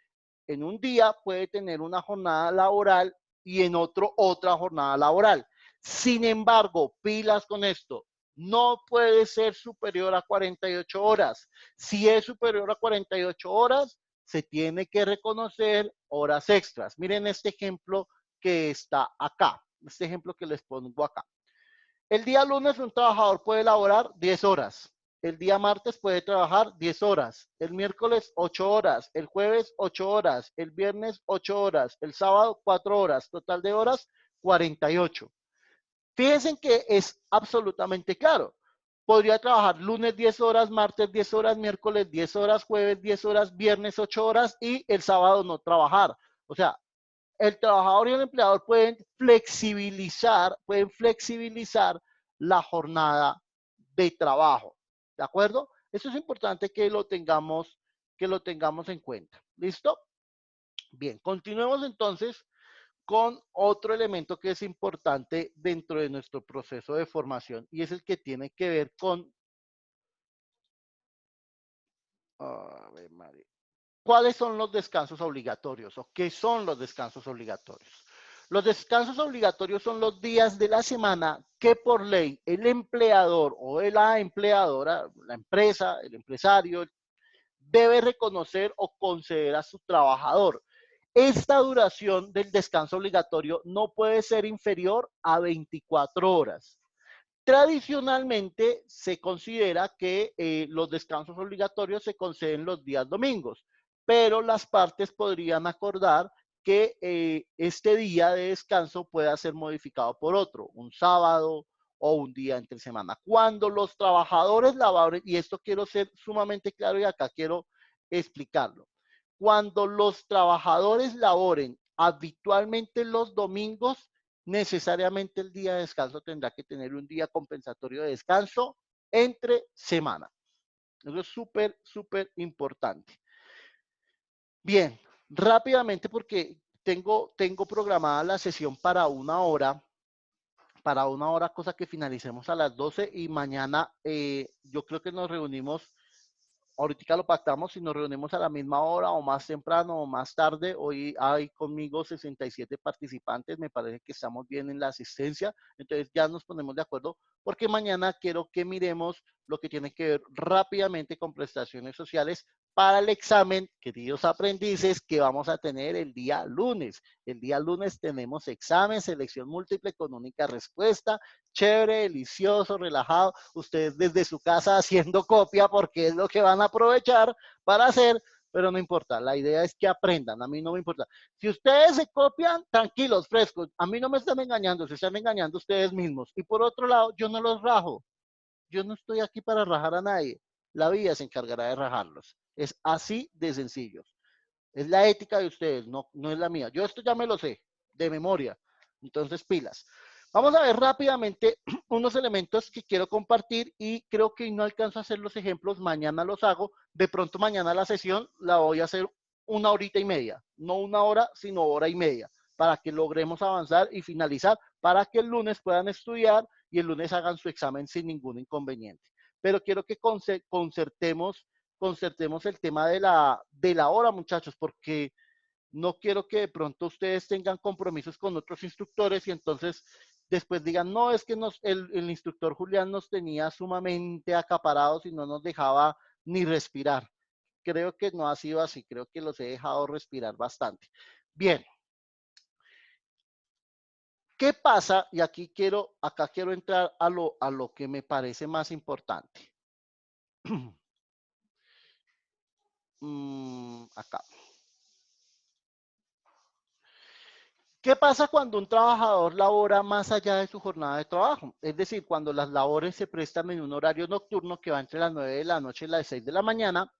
en un día puede tener una jornada laboral y en otro otra jornada laboral. Sin embargo, pilas con esto. No puede ser superior a 48 horas. Si es superior a 48 horas, se tiene que reconocer horas extras. Miren este ejemplo que está acá, este ejemplo que les pongo acá. El día lunes un trabajador puede laborar 10 horas. El día martes puede trabajar 10 horas. El miércoles 8 horas. El jueves 8 horas. El viernes 8 horas. El sábado 4 horas. Total de horas 48. Fíjense que es absolutamente claro. Podría trabajar lunes 10 horas, martes 10 horas, miércoles 10 horas, jueves 10 horas, viernes 8 horas y el sábado no trabajar. O sea, el trabajador y el empleador pueden flexibilizar la jornada de trabajo. ¿De acuerdo? Eso es importante que lo tengamos en cuenta. ¿Listo? Bien, continuemos entonces con otro elemento que es importante dentro de nuestro proceso de formación y es el que tiene que ver con ¿cuáles son los descansos obligatorios o qué son los descansos obligatorios? Los descansos obligatorios son los días de la semana que por ley el empleador o la empleadora, la empresa, el empresario, debe reconocer o conceder a su trabajador. Esta duración del descanso obligatorio no puede ser inferior a 24 horas. Tradicionalmente se considera que los descansos obligatorios se conceden los días domingos, pero las partes podrían acordar que este día de descanso pueda ser modificado por otro, un sábado o un día entre semana. Cuando los trabajadores laboren, y esto quiero ser sumamente claro y acá quiero explicarlo, cuando los trabajadores laboren habitualmente los domingos, necesariamente el día de descanso tendrá que tener un día compensatorio de descanso entre semana. Eso es súper, súper importante. Bien, rápidamente porque tengo programada la sesión para 1 hora. para una hora, cosa que finalicemos a las 12 y mañana yo creo que nos reunimos, ahorita lo pactamos y nos reunimos a la misma hora o más temprano o más tarde. Hoy hay conmigo 67 participantes, me parece que estamos bien en la asistencia, entonces ya nos ponemos de acuerdo porque mañana quiero que miremos lo que tiene que ver rápidamente con prestaciones sociales para el examen, queridos aprendices, que vamos a tener el día lunes. El día lunes tenemos examen, selección múltiple con única respuesta, chévere, delicioso, relajado. Ustedes desde su casa haciendo copia porque es lo que van a aprovechar para hacer, pero no importa. La idea es que aprendan, a mí no me importa. Si ustedes se copian, tranquilos, frescos, a mí no me están engañando, se están engañando ustedes mismos. Y por otro lado, yo no los rajo. Yo no estoy aquí para rajar a nadie. La vida se encargará de rajarlos. Es así de sencillo. Es la ética de ustedes, no es la mía. Yo esto ya me lo sé, de memoria. Entonces, pilas. Vamos a ver rápidamente unos elementos que quiero compartir y creo que no alcanzo a hacer los ejemplos. Mañana los hago. De pronto mañana la sesión la voy a hacer 1 horita y media. No 1 hora, sino 1 hora y media. Para que logremos avanzar y finalizar. Para que el lunes puedan estudiar y el lunes hagan su examen sin ningún inconveniente. Pero quiero que concertemos el tema de la hora, muchachos, porque no quiero que de pronto ustedes tengan compromisos con otros instructores y entonces después digan, no, es que el instructor Julián nos tenía sumamente acaparados y no nos dejaba ni respirar. Creo que no ha sido así, creo que los he dejado respirar bastante. Bien. ¿Qué pasa? Y acá quiero entrar a lo que me parece más importante. Acá. ¿Qué pasa cuando un trabajador labora más allá de su jornada de trabajo? Es decir, cuando las labores se prestan en un horario nocturno que va entre las 9 de la noche y las 6 de la mañana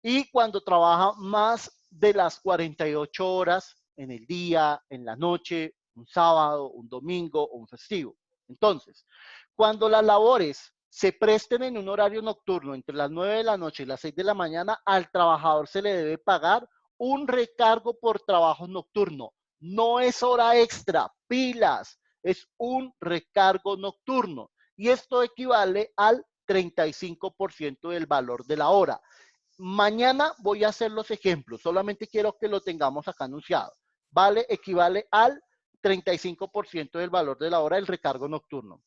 y cuando trabaja más de las 48 horas en el día, en la noche, un sábado, un domingo o un festivo. Entonces, cuando las labores se presten en un horario nocturno entre las 9 de la noche y las 6 de la mañana, al trabajador se le debe pagar un recargo por trabajo nocturno. No es hora extra, pilas, es un recargo nocturno. Y esto equivale al 35% del valor de la hora. Mañana voy a hacer los ejemplos, solamente quiero que lo tengamos acá anunciado. Vale, equivale al 35% del valor de la hora del recargo nocturno.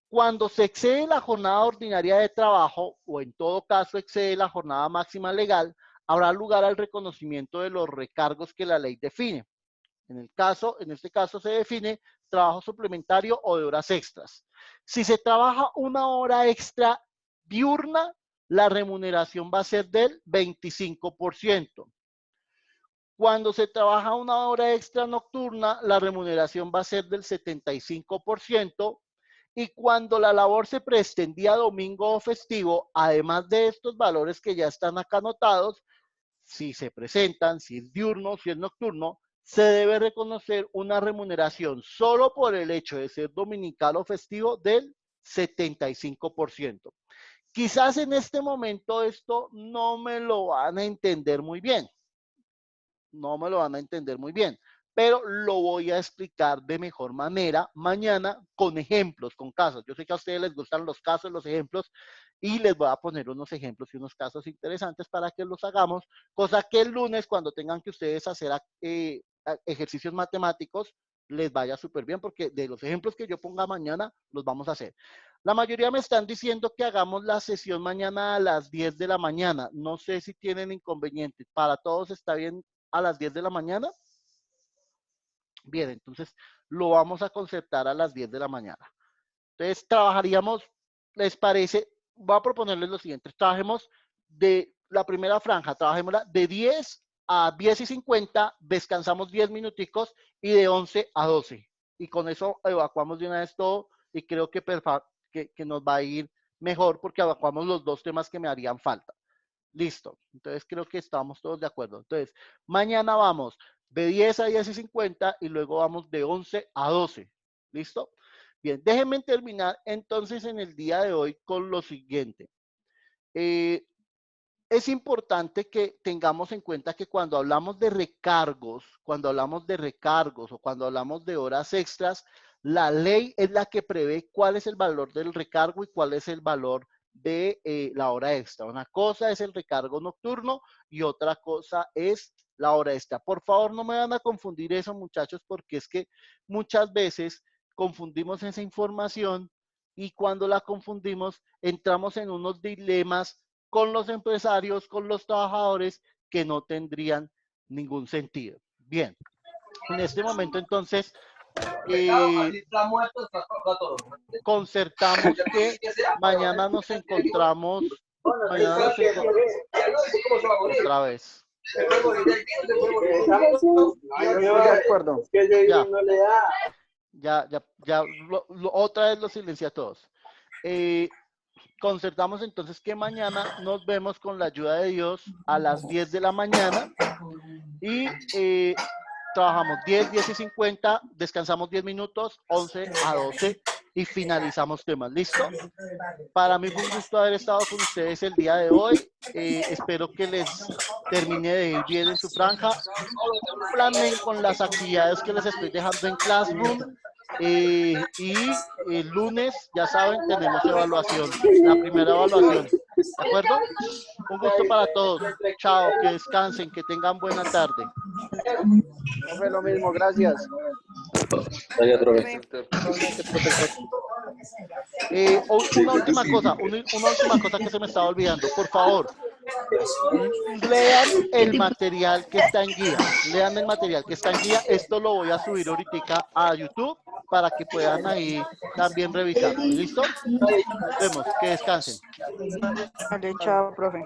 Cuando se excede la jornada ordinaria de trabajo, o en todo caso excede la jornada máxima legal, habrá lugar al reconocimiento de los recargos que la ley define. En este caso se define trabajo suplementario o de horas extras. Si se trabaja 1 hora extra diurna, la remuneración va a ser del 25%. Cuando se trabaja 1 hora extra nocturna, la remuneración va a ser del 75%. Y cuando la labor se preste en día domingo o festivo, además de estos valores que ya están acá anotados, si se presentan, si es diurno, si es nocturno, se debe reconocer una remuneración solo por el hecho de ser dominical o festivo del 75%. Quizás en este momento esto no me lo van a entender muy bien. No me lo van a entender muy bien, pero lo voy a explicar de mejor manera mañana con ejemplos, con casos. Yo sé que a ustedes les gustan los casos, los ejemplos, y les voy a poner unos ejemplos y unos casos interesantes para que los hagamos, cosa que el lunes cuando tengan que ustedes hacer ejercicios matemáticos, les vaya súper bien, porque de los ejemplos que yo ponga mañana, los vamos a hacer. La mayoría me están diciendo que hagamos la sesión mañana a las 10 de la mañana. No sé si tienen inconvenientes. ¿Para todos está bien a las 10 de la mañana? Bien, entonces lo vamos a concertar a las 10 de la mañana. Entonces trabajaríamos, ¿les parece? Voy a proponerles lo siguiente. Trabajemos de la primera franja, trabajémosla de 10 a 10:50, descansamos 10 minuticos y de 11 a 12. Y con eso evacuamos de una vez todo y creo que nos va a ir mejor porque evacuamos los 2 temas que me harían falta. Listo. Entonces creo que estamos todos de acuerdo. Entonces, mañana vamos de 10 a 10:50 y luego vamos de 11 a 12. ¿Listo? Bien, déjenme terminar entonces en el día de hoy con lo siguiente. Es importante que tengamos en cuenta que cuando hablamos de recargos o cuando hablamos de horas extras, La ley es la que prevé cuál es el valor del recargo y cuál es el valor de la hora extra. Una cosa es el recargo nocturno y otra cosa es la hora extra. Por favor, no me van a confundir eso, muchachos, porque es que muchas veces confundimos esa información y cuando la confundimos entramos en unos dilemas con los empresarios, con los trabajadores que no tendrían ningún sentido. Bien, en este momento entonces concertamos que mañana nos encontramos otra vez. De acuerdo. Ya, otra vez los silencié a todos. Concertamos entonces que mañana nos vemos con la ayuda de Dios a las 10 de la mañana y trabajamos 10, 10 y 50, descansamos 10 minutos, 11 a 12 y finalizamos temas. ¿Listo? Para mí fue un gusto haber estado con ustedes el día de hoy. Espero que les termine de ir bien en su franja. Planen con las actividades que les estoy dejando en Classroom. Y el lunes, ya saben, tenemos evaluación, la primera evaluación. ¿De acuerdo? Un gusto para todos. Chao, que descansen, que tengan buena tarde. Profe, lo mismo, gracias. Una última cosa que se me estaba olvidando, por favor. Lean el material que está en guía. Lean el material que está en guía. Esto lo voy a subir ahorita a YouTube para que puedan ahí también revisar. ¿Listo? Nos vemos. Que descansen. Vale, chao, profe.